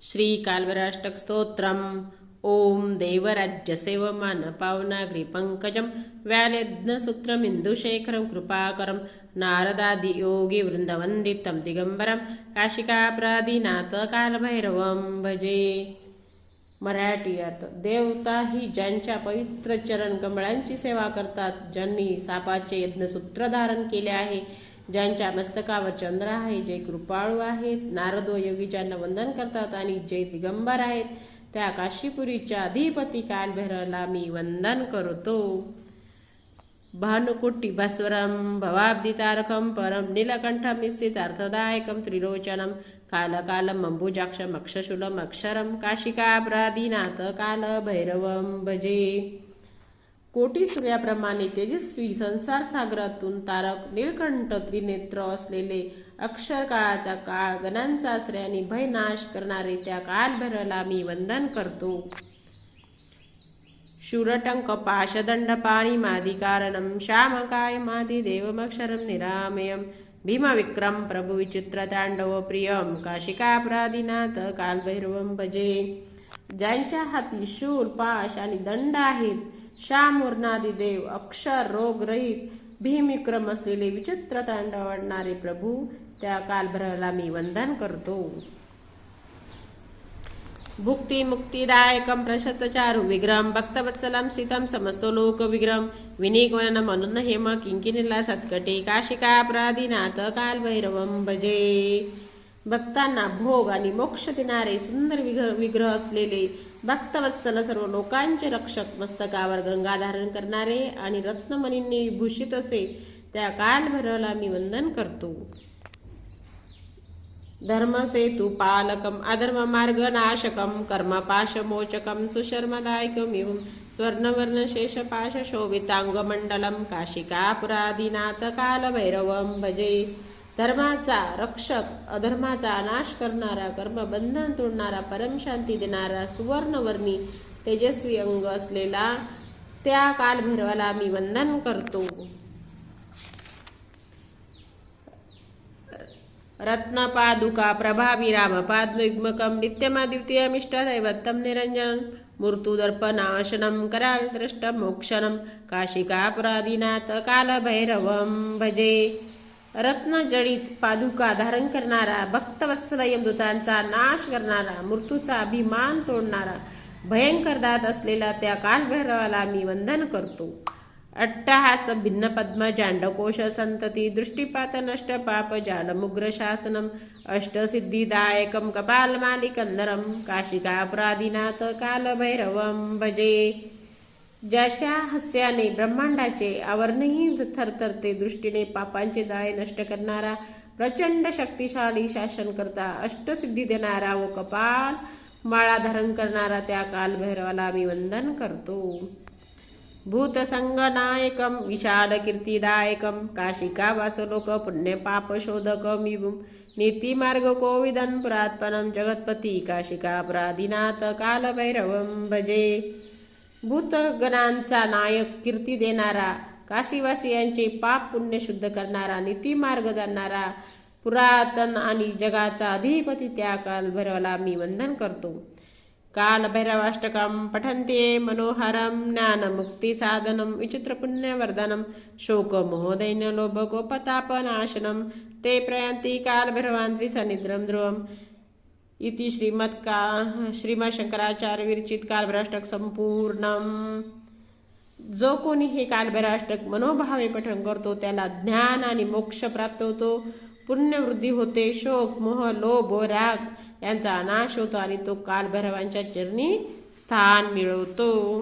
श्री कालभैरवाष्टक स्तोत्रम। ओम देवराज्यसेवमान पावनाग्रिपङ्कजं व्यालयज्ञसूत्रमिन्दुशेखरं कृपाकरं नारदादि योगी वृंदवन्दितं दिगंबरं काशिकापराधिनाथ कालभैरवं भजे। मराठी अर्थ। देवता ही ज्यांच्या पवित्र चरण कमळांची सेवा करतात, ज्यांनी सापाचे यज्ञसूत्र धारण केले आहे, ज्यांच्या मस्तकावर चंद्र आहे, जे कृपाळू आहेत, नारद व योगी ज्यांना वंदन करतात आणि जे दिगंबर आहेत, त्या काशीपुरीच्या अधिपती कालभैरवाला मी वंदन करतो। भानुकुट्टी भास्वरम भवाब्दितारकं परम नीलकंठम निप्सितार्थदायकं त्रिलोचनम कालकालम अंबुजाक्षम अक्षशूलम अक्षरम काशिकापराधिनाथ कालभैरवं भजे। कोटी सूर्याप्रमाणे तेजस्वी संसार सागरातून तारक नीलकंठ त्रिनेत्र असलेले अक्षर काळाचा काळ गणांचा आश्रय आणि भय नाश करणारे त्या कालभैरवाला मी वंदन करतो। शूरटंक पाशदंड पाणिमादिकारणं श्यामकायमादि देवमक्षरं निरामयं भीमविक्रम प्रभु विचित्र तांडव प्रियं काशिकापराधिनाथ कालभैरवं भजे। ज्यांच्या हाती शूल पाश आणि दंड आहेत, श्याम वर्णादी देव अक्षर रोगरहित भीमविक्रम असलेले विचित्र तांडवणारे प्रभू त्या कालभैरवाला मी वंदन करतो। भुक्ती मुक्तिदायकं प्रशस्तचारु विग्रहं भक्तवत्सलं सीतं समस्तलोक विग्रहं विनीकवननं अनुन्न हेम किंकिनीला सत्कटे काशिकापराधिनाथ कालभैरवं भजे। भक्तांना भोग आणि मोक्ष देणारे सुंदर विग्रह असलेले भक्तवत्सल सर्व लोकांचे रक्षक, मस्तकावर गंगा धारण करणारे आणि रत्नमणींनी विभूषित असे त्या कालभैरवाला मी वंदन करतो। धर्मसेतु पालकम अधर्म मार्ग नाशकम कर्मपाशमोचकम सुशर्मदायकम एवं स्वर्णवर्ण शेषपाश शोभितांगमंडलम काशिकापराधिनाथ कालभैरवं भजे। धर्माचा रक्षक, अधर्माचा नाश करणारा, कर्मबंधन तोडणारा, परमशांती देणारा, सुवर्णवर्णी तेजस्वी अंग असलेला त्या कालभैरवाला मी वंदन करतो। रत्नपादुका प्रभावी रामपाद्मयुग्मकं नित्यमाद्वितीयमिष्टदैवतं निरंजनं मूर्तुदर्पनाशनं करालदृष्टमोक्षणं काशिकापराधिनाथ कालभैरवं भजे। रत्नजडित पादुका धारण करणारा, भक्तवत्सल यमदूतांचा नाश करणारा, मृत्यूचा अभिमान तोडणारा, भयंकर दात असलेला त्या कालभैरवाला मी वंदन करतो। अट्टहास भिन्न पद्म जांडकोश संतती दृष्टिपात नष्ट पाप जालमुग्र शासनम अष्टसिद्धिदायकं कपालमालिकंदरम काशिकापराधिनाथ कालभैरवं भजे। ज्याच्या हास्याने ब्रह्मांडाचे आवरणही थरथरते, दृष्टीने पापांचे जाळे नष्ट करणारा, प्रचंड शक्तिशाली शासन करता, अष्टसिद्धी देणारा व कपाल माळा धारण करणारा त्या कालभैरवाला मी वंदन करतो। भूतसंगनायकं विशाल कीर्तिदायकं काशिकावासलोक पुण्यपापशोधकं नीतिमार्ग कोविदं पुरात्पनं जगत्पती काशिकापराधिनाथ कालभैरवं भजे। भूतगणांचा नायक, कीर्ती देणारा, काशीवासियांचे पाप पुण्य शुद्ध करणारा, नीतिमार्ग जाणणारा, पुरातन आणि जगाचा अधिपती त्या कालभैरवाला मी वंदन करतो। कालभैरवाष्टकं पठन्ते मनोहरं ज्ञानमुक्तिसाधनं विचित्रपुण्यवर्धनं शोकमोहदैन्य लोभकोपतापनाशनं ते प्रयान्ति कालभैरवान् सनिद्रं ध्रुवम् इति श्रीमद शंकराचार्य विरचित कालभैरवाष्टक संपूर्णम। जो कोणी हे कालभैरवाष्टक मनोभावे पठण करतो त्याला ज्ञान आणि मोक्ष प्राप्त होतो, पुण्यवृद्धी होते, शोक मोह लोभ व राग यांचा नाश होतो आणि तो कालभैरवांच्या चरणी स्थान मिळवतो।